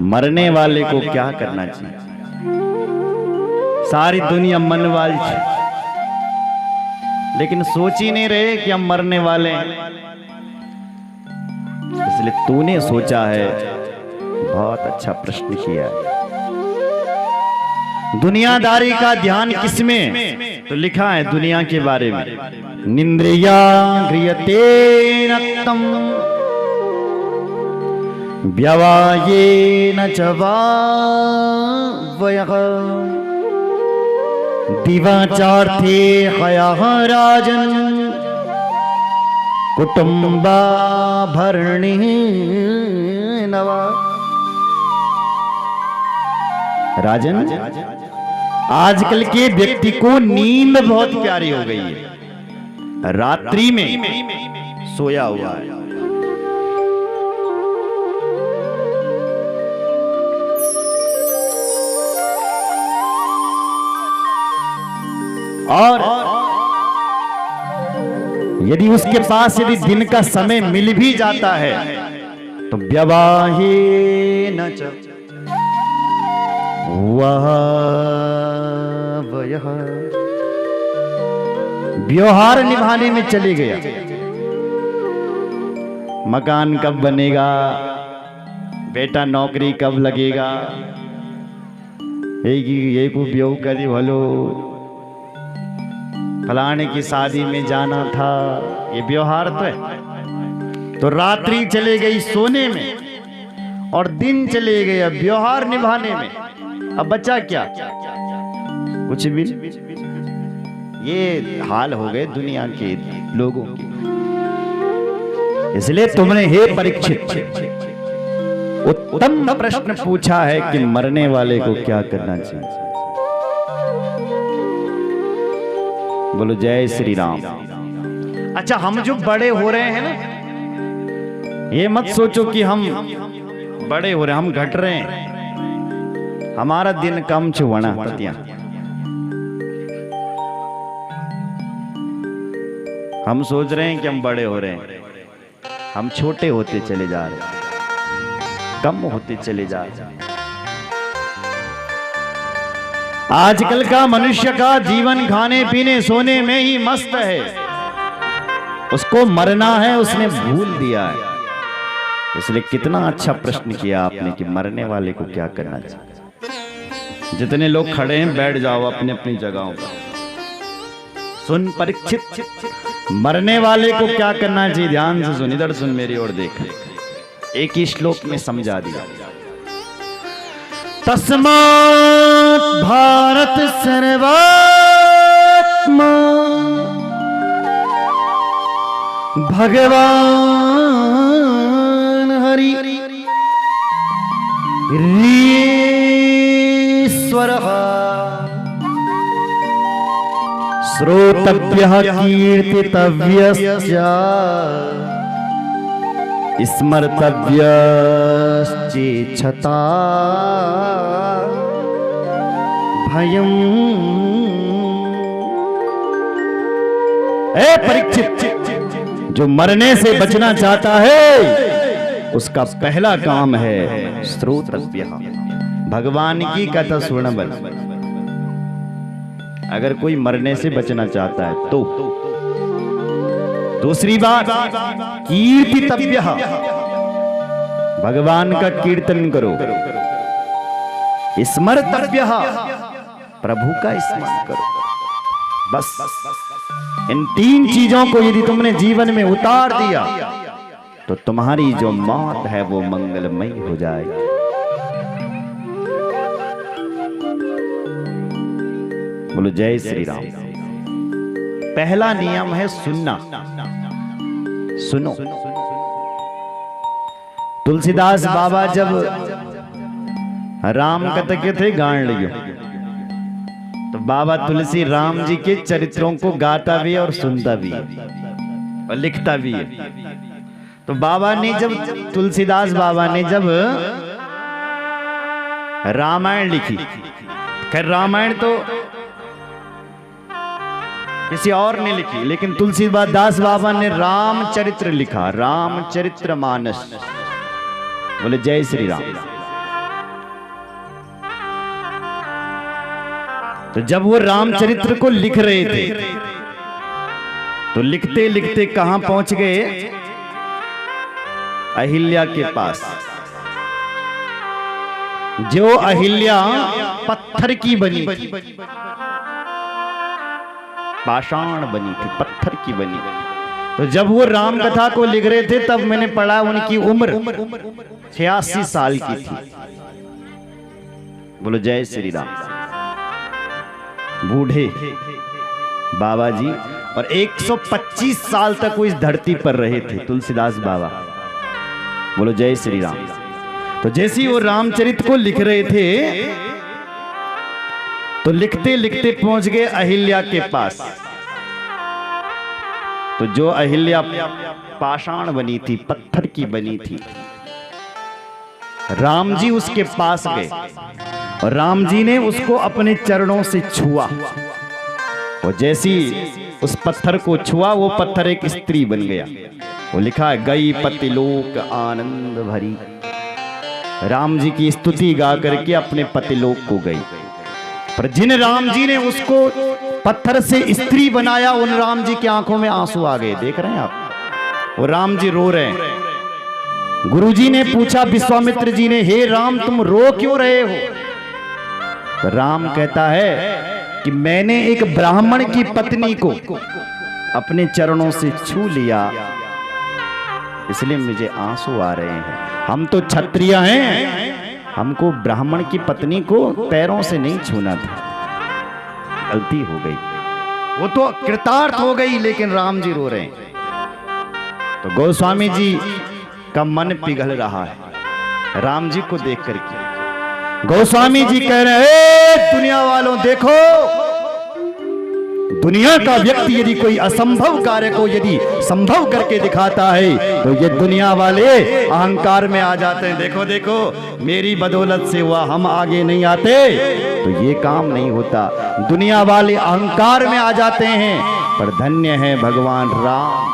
मरने वाले को क्या करना चाहिए? सारी दुनिया मनवाल है, लेकिन सोच ही नहीं रहे कि हम मरने वाले हैं। इसलिए तूने सोचा है, बहुत अच्छा प्रश्न किया है। दुनियादारी का ध्यान किसमें? तो लिखा है दुनिया के बारे में, निंद्रिया गृह्यते नक्तम व्यवायेन च वावयः दिवाचार्थे हयः राजन् कुटुम्बाभरणेन वा। राजन, आजकल के व्यक्ति को नींद बहुत प्यारी हो गई है, रात्रि में सोया हुआ है। और यदि उसके पास यदि दिन का समय मिल भी जाता है तो व्यवाहेन च वावयः, व्यवहार निभाने में चले गया। मकान कब बनेगा, बेटा नौकरी कब लगेगा, ये को ब्याह करी भलो, फलाने की शादी में जाना था, ये व्यवहार तो है। तो रात्रि चले गई सोने में और दिन चले गए व्यवहार निभाने में। अब बचा क्या? कुछ भी। ये हाल हो गए दुनिया के लोगों के। इसलिए तुमने हे परीक्षित उत्तम प्रश्न पूछा है कि मरने वाले को क्या करना चाहिए। बोलो जय श्री राम। अच्छा, हम जो बड़े हो रहे हैं ना, ये मत सोचो कि हम बड़े हो रहे हैं, हम घट रहे हैं। हमारा दिन कम छुवना पतिया, हम सोच रहे हैं कि हम बड़े हो रहे हैं, हम छोटे होते चले जा रहे हैं, कम होते चले जा रहे हैं। आजकल का मनुष्य का जीवन खाने पीने सोने में ही मस्त है, उसको मरना है उसने भूल दिया है। इसलिए कितना अच्छा प्रश्न किया आपने कि मरने वाले को क्या करना चाहिए। जितने लोग खड़े हैं बैठ जाओ अपनी अपनी जगहों पर। सुन परीक्षित, मरने वाले को क्या करना चाहिए, ध्यान से सुन, इधर सुन, मेरी ओर देख। एक ही श्लोक में समझा दिया। तस्मात् भारत सर्वात्मा भगवान हरि ईश्वरः श्रोतव्यः कीर्तितव्यश्च स्मर्तव्यश्चेच्छता भयम्। ए परीक्षित, जो मरने से बचना चाहता है उसका पहला काम है श्रोतव्यः, भगवान की कथा सुनना। बल अगर कोई मरने से बचना चाहता है तो दूसरी बात कीर्तितव्यः, भगवान का कीर्तन करो। स्मर्तव्यः, प्रभु का स्मरण करो। बस इन तीन चीजों को यदि तुमने जीवन में उतार दिया तो तुम्हारी जो मौत है वो मंगलमयी हो जाएगी। बोलो जय श्री राम। पहला नियम है सुनना। सुनो, तुलसीदास बाबा जब राम कथा के थे गान लियो तो बाबा तुलसी राम जी के चरित्रों को गाता भी और सुनता भी और लिखता भी है। तो बाबा ने जब तुलसीदास बाबा ने जब रामायण लिखी, खैर रामायण तो किसी और ने लिखी, लेकिन तुलसीदास बाबा ने रामचरित्र लिखा, रामचरित्र मानस। बोले जय श्री राम। तो जब वो रामचरित्र को लिख रहे थे तो लिखते लिखते कहां पहुंच गए? अहिल्या के पास। जो अहिल्या पत्थर की बनी थी, पाषाण बनी थी, पत्थर की बनी। तो जब वो राम कथा को लिख रहे थे तब मैंने पढ़ा उनकी उम्र 86 साल की थी। बोलो जय श्री राम। बूढ़े बाबा जी, और 125 साल तक वो इस धरती पर रहे थे तुलसीदास बाबा। बोलो जय श्री राम। तो जैसे ही वो रामचरित को लिख रहे थे तो लिखते लिखते पहुंच गए अहिल्या के पास। तो जो अहिल्या पाषाण बनी थी, पत्थर की बनी थी, राम जी उसके पास गए और राम जी ने उसको अपने चरणों से छुआ। और जैसी उस पत्थर को छुआ वो पत्थर एक स्त्री बन गया। वो लिखा है, गई पतिलोक आनंद भरी। राम जी की स्तुति गा करके अपने पतिलोक को गई। पर जिन राम जी ने उसको पत्थर से स्त्री बनाया उन राम जी की आंखों में आंसू आ गए। देख रहे हैं आप, वो राम जी रो रहे हैं। गुरु जी ने पूछा विश्वामित्र जी ने, हे राम तुम रो क्यों रहे हो? तो राम कहता है कि मैंने एक ब्राह्मण की पत्नी को अपने चरणों से छू लिया, इसलिए मुझे आंसू आ रहे हैं। हम तो क्षत्रिय हैं, हमको ब्राह्मण की पत्नी को पैरों से नहीं छूना था, गलती हो गई। वो तो कृतार्थ हो गई, लेकिन राम जी रो रहे हैं। तो गोस्वामी जी का मन पिघल रहा है राम जी को देख करके। गोस्वामी जी कह रहे हैं, दुनिया वालों देखो, दुनिया का व्यक्ति यदि कोई असंभव कार्य को यदि संभव करके दिखाता है तो ये दुनिया वाले अहंकार में आ जाते हैं। देखो देखो मेरी बदौलत से हुआ, हम आगे नहीं आते तो ये काम नहीं होता। दुनिया वाले अहंकार में आ जाते हैं। पर धन्य है भगवान राम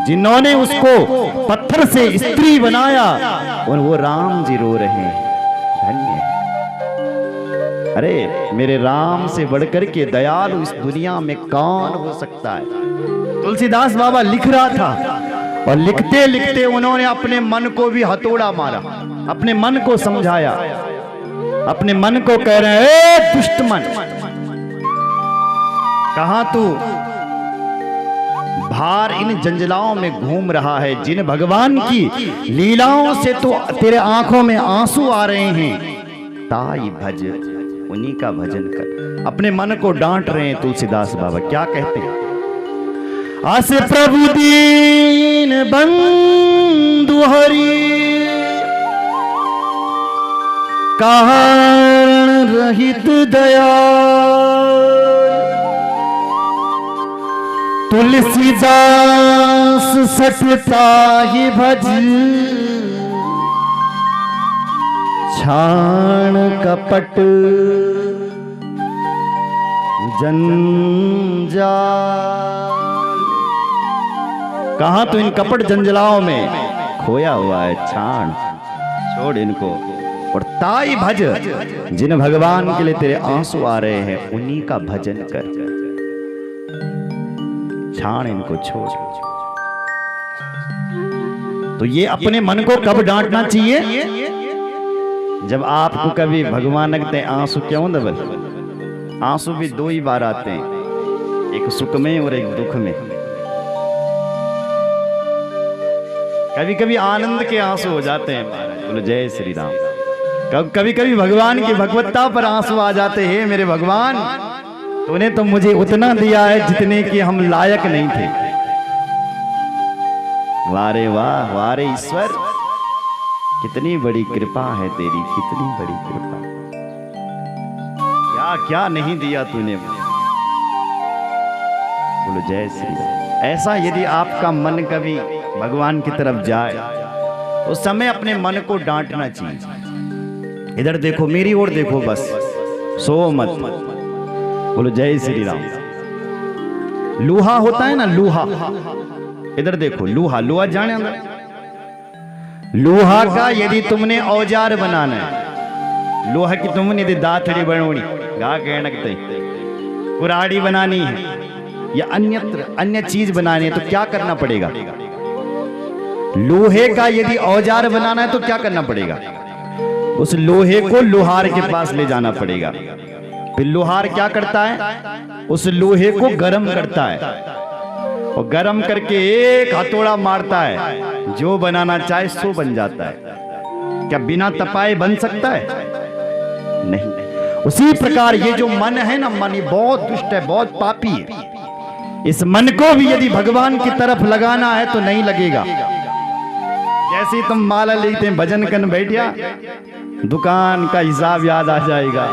जिन्होंने उसको पत्थर से स्त्री बनाया, और वो राम जी रो रहे हैं। धन्य है। अरे मेरे राम से बढ़कर के दयालु इस दुनिया में कौन हो सकता है? तुलसीदास बाबा लिख रहा था और लिखते लिखते उन्होंने अपने मन को भी हथौड़ा मारा, अपने मन को समझाया, अपने मन को कह रहे हैं, दुष्ट मन, कहां तू भार इन जंजलाओं में घूम रहा है? जिन भगवान की लीलाओं से तो तेरे आंखों में आंसू आ रहे हैं, ताई भज, उन्हीं का भजन कर। अपने मन को डांट रहे हैं तुलसीदास बाबा। क्या कहते हैं? आस प्रभु दीन बंधु हरि, कारण रहित दया, तुलसीदास सटता ही भज, छाण कपट जंजाल। कहां तो इन कपट जंजलाओं में खोया हुआ है, छाण छोड़ इनको और ताई भज, जिन भगवान के लिए तेरे आंसू आ रहे हैं उन्हीं का भजन कर। छाण इनको छोड़। तो ये अपने मन को कब डांटना चाहिए? जब आपको कभी भगवान लगते हैं आंसू। क्यों दबल? आंसू भी दो ही बार आते हैं, एक सुख में और एक दुख में। कभी कभी आनंद के आंसू हो जाते हैं महाराज। बोलो जय श्री राम। कभी कभी भगवान की भगवत्ता पर आंसू आ जाते हैं। मेरे भगवान तूने तो मुझे उतना दिया है जितने की हम लायक नहीं थे। वारे वाह, वारे ईश्वर, कितनी बड़ी कृपा है तेरी, कितनी बड़ी कृपा। क्या क्या नहीं दिया तूने मुझे। बोलो जय श्री राम। ऐसा यदि आपका मन कभी भगवान की तरफ जाए उस समय अपने मन को डांटना चाहिए। इधर देखो, मेरी ओर देखो, बस सो मत। बोलो जय श्री राम। लूहा होता है ना, लूहा, इधर देखो, लूहा, लूहा जाने अंदर। लोहा का यदि तुमने औजार बनाना है, लोहा की तुमने यदि दातड़ी बनोनी गा कहनकते कुराड़ी बनानी है या अन्य चीज बनानी है तो क्या करना पड़ेगा? लोहे का यदि औजार बनाना है तो क्या करना पड़ेगा? उस लोहे को लोहार के पास ले जाना पड़ेगा। फिर लोहार क्या करता है? उस लोहे को गर्म करता है और गर्म करके एक हथौड़ा मारता है, जो बनाना चाहे सो बन जाता है। क्या बिना तपाए बन सकता है? नहीं। उसी प्रकार ये जो मन है ना, मन ये बहुत दुष्ट है, बहुत पापी है। इस मन को भी यदि भगवान की तरफ लगाना है तो नहीं लगेगा। जैसे तुम माला लेते हैं, भजन करने बैठिया, दुकान का हिसाब याद आ जाएगा,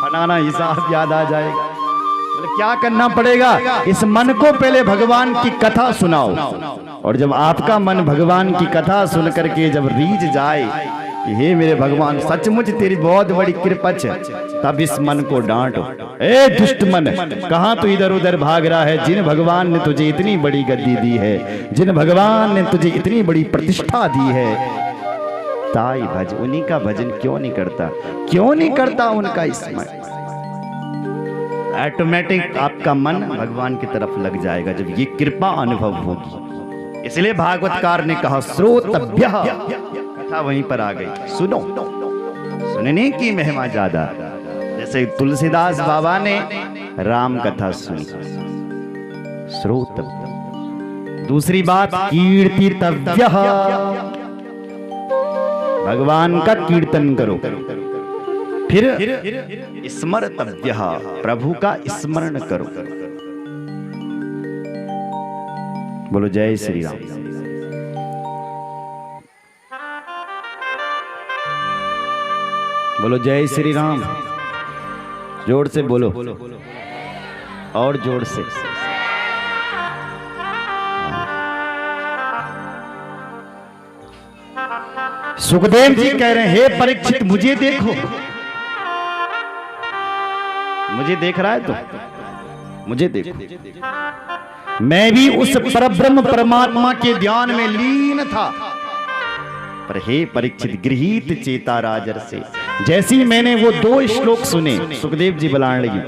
फलाना हिसाब याद आ जाएगा। तो क्या करना पड़ेगा? इस मन को पहले भगवान की कथा सुनाओ, और जब आपका मन भगवान की कथा सुन करके जब रीझ जाए, हे मेरे भगवान सचमुच तेरी बहुत बड़ी कृपा है, तब इस मन को डांटो। ए दुष्ट मन, कहां तू इधर उधर भाग रहा है? जिन भगवान ने तुझे इतनी बड़ी गद्दी दी है, जिन भगवान ने तुझे इतनी बड़ी प्रतिष्ठा दी है, ताई भज, उन्हीं का भजन क्यों नहीं करता? क्यों नहीं करता उनका स्मरण? ऑटोमेटिक आपका मन भगवान की तरफ लग जाएगा जब ये कृपा अनुभव होगी। इसलिए भागवतकार ने कहा श्रोतभ्यः, कथा वहीं पर आ गई। सुनो, सुनने की महिमा ज्यादा। जैसे तुलसीदास बाबा ने राम कथा सुनी, श्रोतभ्यः। दूसरी बात कीर्तितव्यः, भगवान का कीर्तन करो। फिर स्मर्तव्यः, प्रभु का स्मरण करो। बोलो जय श्री राम। बोलो जय श्री राम। जोर से बोलो, और जोर से। सुखदेव जी कह रहे हैं, हे परीक्षित मुझे देखो। मुझे देख रहा है तो मुझे देखो। मैं भी उस परब्रह्म परमात्मा के ध्यान में लीन था। पर हे परीक्षित गृहीत चेता राजर्षि, जैसे ही मैंने वो 2 श्लोक सुने, सुखदेव जी बुलाने लगी,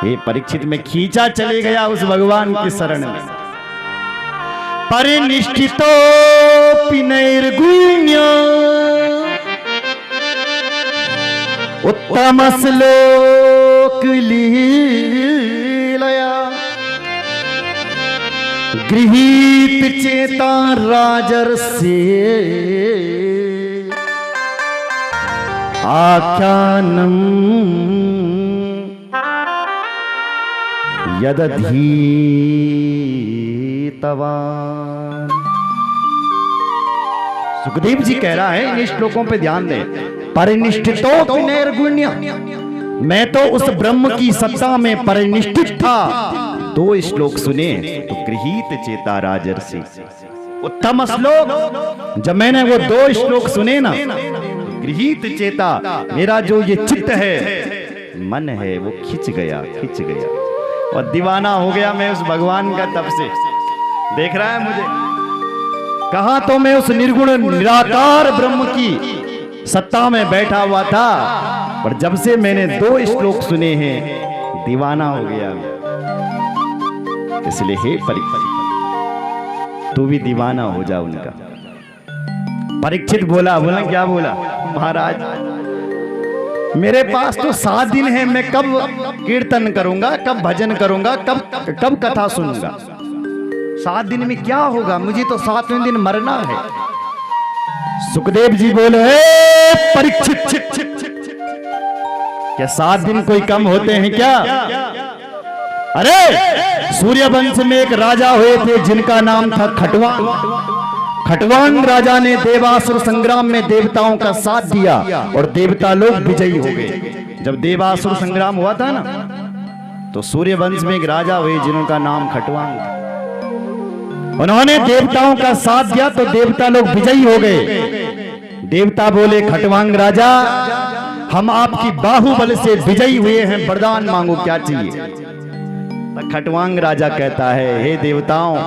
हे परीक्षित मैं खींचा चले गया उस भगवान की शरण में। परिनिष्ठितो नैर्गुण्य उत्तम श्लोक लीलया गृहीत चेता राजर्षि आख्यानम यदधीतवान्। सुखदेव जी कह रहा है, इन श्लोकों पे ध्यान दें। परिनिष्ठितो नैर्गुण्य, मैं तो उस ब्रह्म की सत्ता में परिनिष्ठित था। 2 श्लोक सुने तो गृहीत चेता राजर्षि, उत्तम श्लोक। जब मैंने वो 2 श्लोक सुने ना, गृहीत चेता, मेरा जो ये चित्त है, मन है, वो खिंच गया और दीवाना हो गया मैं उस भगवान का। तब से देख रहा है मुझे, कहा तो मैं उस निर्गुण निराकार ब्रह्म की सत्ता में बैठा हुआ था, पर जब से मैंने 2 श्लोक सुने हैं, दीवाना हो गया। इसलिए हे परीक्षित, तू भी दीवाना हो जा उनका। परीक्षित बोला क्या बोला? महाराज मेरे पास तो 7 दिन है, मैं कब कीर्तन करूंगा, कब भजन करूंगा, कब कथा सुनूंगा? 7 दिन में क्या होगा? मुझे तो 7वें दिन मरना है। सुखदेव जी बोले, परीक्षित, क्या 7 दिन कोई कम होते हैं क्या? अरे सूर्यवंश में एक राजा हुए थे जिनका नाम था खटवांग। खटवांग राजा ने देवासुर संग्राम में देवताओं का साथ दिया और देवता लोग विजयी हो गए। जब देवासुर संग्राम हुआ था ना, तो सूर्यवंश में एक राजा हुए जिनका नाम खटवांग था। उन्होंने देवताओं का साथ दिया तो देवता लोग विजयी हो गए। देवता बोले, खटवांग राजा, हम आपकी बाहुबल से विजयी हुए हैं, वरदान मांगो, क्या चाहिए? खटवांग राजा कहता है, हे देवताओं,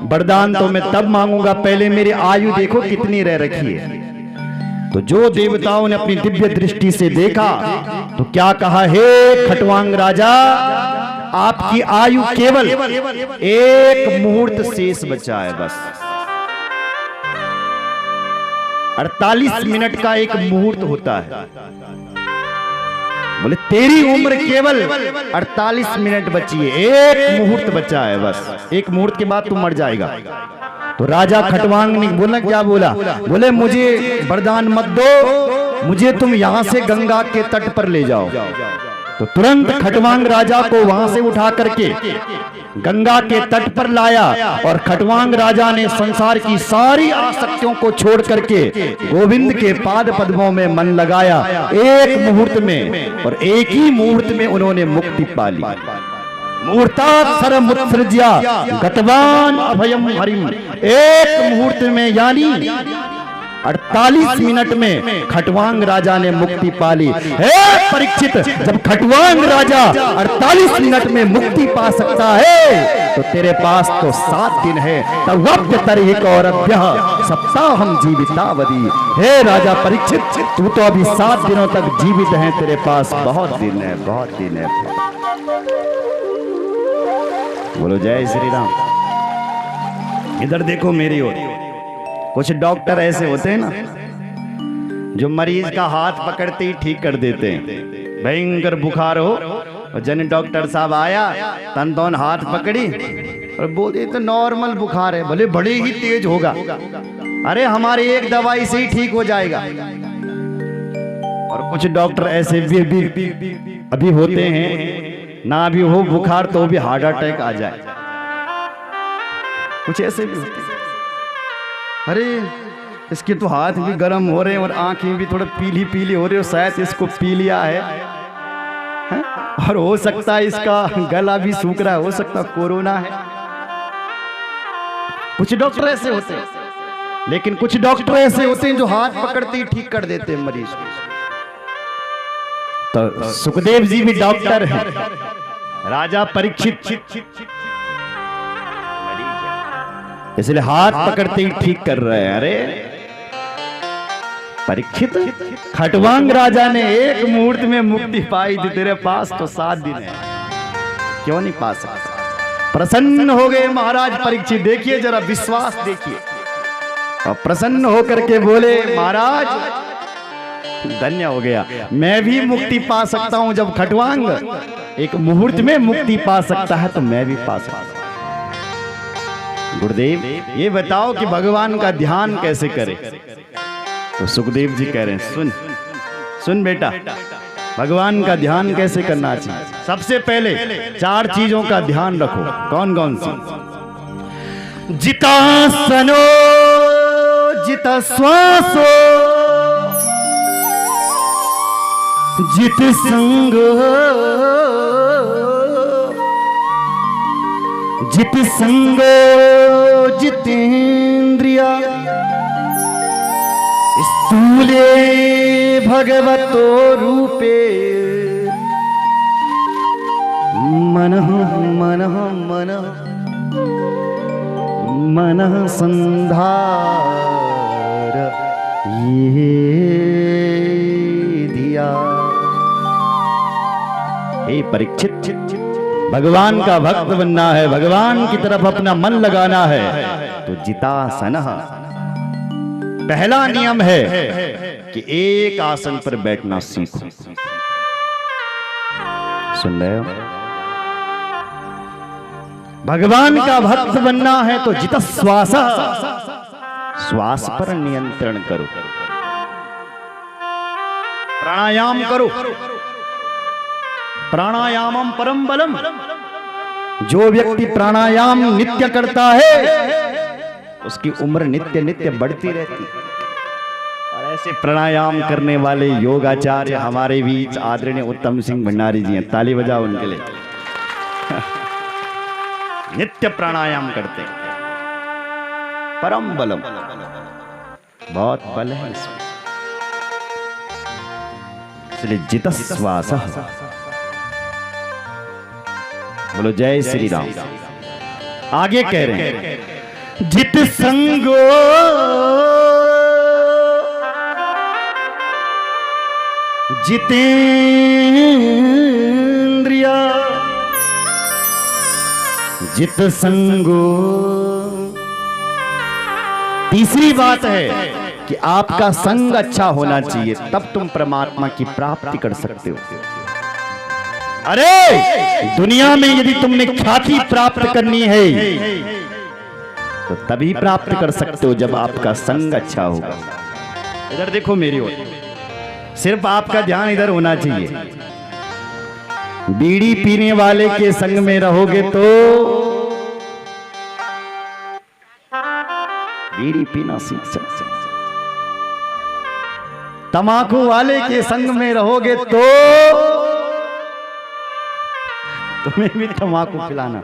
वरदान तो मैं तब मांगूंगा, पहले मेरी आयु देखो कितनी रह रखी है। तो जो देवताओं ने अपनी दिव्य दृष्टि से देखा तो क्या कहा, हे खटवांग राजा, आपकी आयु केवल एक मुहूर्त शेष बचा है। बस 48 मिनट का एक मुहूर्त होता है। बोले तेरी उम्र केवल 48 मिनट बची है, एक मुहूर्त बचा है बस, एक मुहूर्त के बाद तू मर जाएगा। तो राजा खटवांग ने बोला, क्या बोला, बोले मुझे वरदान मत दो, मुझे तुम यहां से गंगा के तट पर ले जाओ। तो तुरंत खटवांग राजा को वहां से उठा करके गंगा के तट पर लाया और खटवांग राजा ने संसार की सारी आसक्तियों को छोड़ करके गोविंद के पाद पद्मों में मन लगाया एक मुहूर्त में, और एक ही मुहूर्त में उन्होंने मुक्ति पा ली। मुहूर्तात् सर्वमुत्सृज्य गतवान अभयम हरिम, एक मुहूर्त में यानी 48 मिनट में खटवांग राजा ने मुक्ति पा ली। हे परीक्षित, जब खटवांग राजा 48 मिनट में मुक्ति पा सकता है तो तेरे पास तो 7 दिन है। सप्ताहम जीवितावधि, हे राजा परीक्षित, तू तो अभी 7 दिनों तक जीवित है, तेरे पास बहुत दिन है, बहुत दिन है। बोलो जय श्री राम। इधर देखो मेरी ओर। कुछ डॉक्टर ऐसे होते हैं ना जो मरीज का हाथ पकड़ते ही ठीक कर देते हैं। भयंकर बुखार हो और जन डॉक्टर साहब आया, तन तन हाथ पकड़ी और बोले तो नॉर्मल बुखार है, भले बड़े ही तेज होगा, अरे हमारी एक दवाई से ही ठीक हो जाएगा। और कुछ डॉक्टर ऐसे भी अभी होते हैं, ना भी हो बुखार तो भी हार्ट अटैक आ जाए। कुछ ऐसे भी होते हैं, अरे इसके तो हाथ भी गर्म हो रहे हैं और आंखें भी थोड़ा पीली पीली हो रही हो, शायद इसको पी लिया है? और हो सकता है इसका गला भी सूख रहा है, हो सकता है कोरोना है। कुछ डॉक्टर ऐसे होते हैं, लेकिन कुछ डॉक्टर ऐसे होते हैं जो हाथ पकड़ते ही ठीक कर देते हैं मरीज को। तो सुखदेव जी भी डॉक्टर हैं, राजा परीक्षित इसलिए हाथ पकड़ते ही ठीक कर रहे हैं। अरे परीक्षित, खटवांग राजा ने एक मुहूर्त में मुक्ति पाई थी, तेरे पास तो 7 दिन है, क्यों नहीं पा सकता? प्रसन्न हो गए महाराज परीक्षित। देखिए जरा विश्वास देखिए, और प्रसन्न होकर के बोले, महाराज धन्य हो गया, मैं भी मुक्ति पा सकता हूं। जब खटवांग एक मुहूर्त में मुक्ति पा सकता है तो मैं भी पा सकता हूं। गुरुदेव ये बताओ कि भगवान का ध्यान कैसे करें? तो सुखदेव जी कह रहे हैं, सुन सुन बेटा, भगवान का ध्यान कैसे करना चाहिए? सबसे पहले 4 चीजों का ध्यान रखो। कौन कौन सी? जितासनो जित श्वासो जित संगो जित संगो जितेंद्रिया स्थूले भगवतो रूपे मनः मनः मनः मनः संधार ये धिया। हे परीक्षित, भगवान का भक्त बनना है, भगवान की तरफ अपना मन लगाना है तो जितासनः पहला नियम है कि एक आसन पर बैठना सीखो। सुन रहे हो? भगवान का भक्त बनना है तो जित श्वास, श्वास पर नियंत्रण करो, प्राणायाम करो। प्राणायामम परम बलम। जो व्यक्ति प्राणायाम नित्य करता है उसकी उम्र नित्य नित्य बढ़ती रहती है। और ऐसे प्राणायाम करने वाले योगाचार्य हमारे बीच आदरणीय उत्तम सिंह भंडारी जी हैं, ताली बजाओ उनके लिए। नित्य प्राणायाम करते हैं, परम बलम, बहुत बल है इसमें। इसलिए जित श्वास। बोलो जय श्री राम। आगे कह रहे हैं, जित संगो जितेंद्रिया जित संगो। तीसरी बात है कि आपका संग अच्छा होना चाहिए, तब तुम परमात्मा की प्राप्ति कर सकते हो। अरे दुनिया में यदि तुमने ख्याति प्राप्त करनी है तो तभी प्राप्त कर सकते हो जब आपका संग अच्छा होगा। इधर देखो मेरी ओर, सिर्फ आपका ध्यान इधर होना चाहिए। बीड़ी पीने वाले के संग में रहोगे तो बीड़ी पीना सीख सकते। तंबाकू वाले के संग में रहोगे तो तुम्हें भी तंबाकू पिलाना।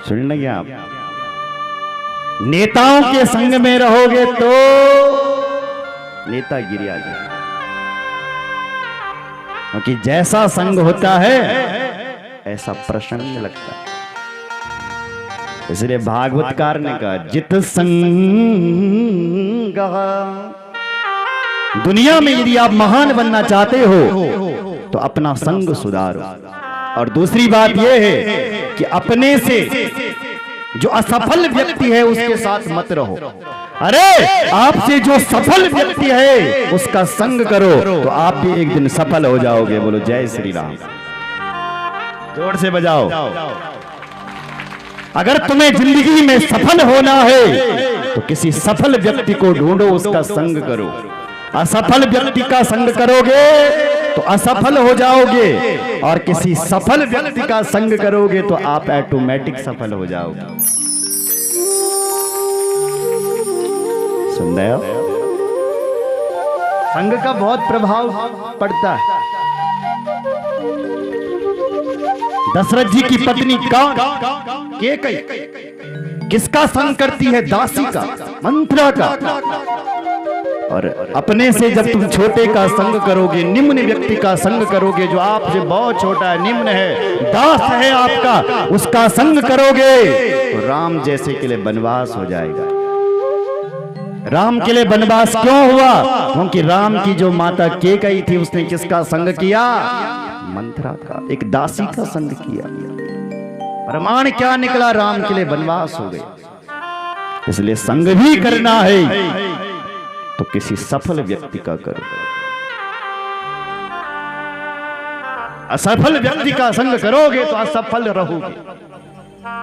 सुन लेंगे आप। नेताओं के संग में रहोगे तो नेतागिरी आ जाएगी, क्योंकि जैसा संग होता है ऐसा प्रसन्न लगता है। इसलिए भागवतकार ने कहा जित संग। दुनिया में यदि आप महान बनना चाहते हो तो अपना संग सुधारो। और दूसरी बात यह है कि अपने से जो असफल व्यक्ति है उसके साथ मत रहो। अरे आपसे जो सफल व्यक्ति है उसका संग करो तो आप भी एक दिन सफल हो जाओगे। बोलो जय श्री राम, जोर से बजाओ। अगर तुम्हें जिंदगी में सफल होना है तो किसी सफल व्यक्ति को ढूंढो, उसका संग करो। असफल व्यक्ति का संग करोगे तो असफल हो जाओगे, और किसी सफल व्यक्ति का संग करोगे तो आप ऑटोमेटिक सफल हो जाओगे। सुन रहे हो? संग का बहुत प्रभाव पड़ता है। दशरथ जी की पत्नी कौन? केकई। किसका संग करती है? दासी का, मंत्रा का। और अपने से जब तुम छोटे का संग करोगे, निम्न व्यक्ति का संग करोगे, जो आपसे बहुत छोटा है, निम्न है, दास है आपका, उसका संग करोगे तो राम जैसे के लिए वनवास हो जाएगा। राम के लिए वनवास क्यों हुआ? क्योंकि राम की जो माता केकई थी उसने किसका संग किया? मंत्रा का, एक दासी का संग किया। प्रमाण क्या निकला? राम के लिए वनवास हो गए। इसलिए संग भी करना है तो किसी सफल व्यक्ति का करो। असफल व्यक्ति का संग करोगे तो असफल रहोगे।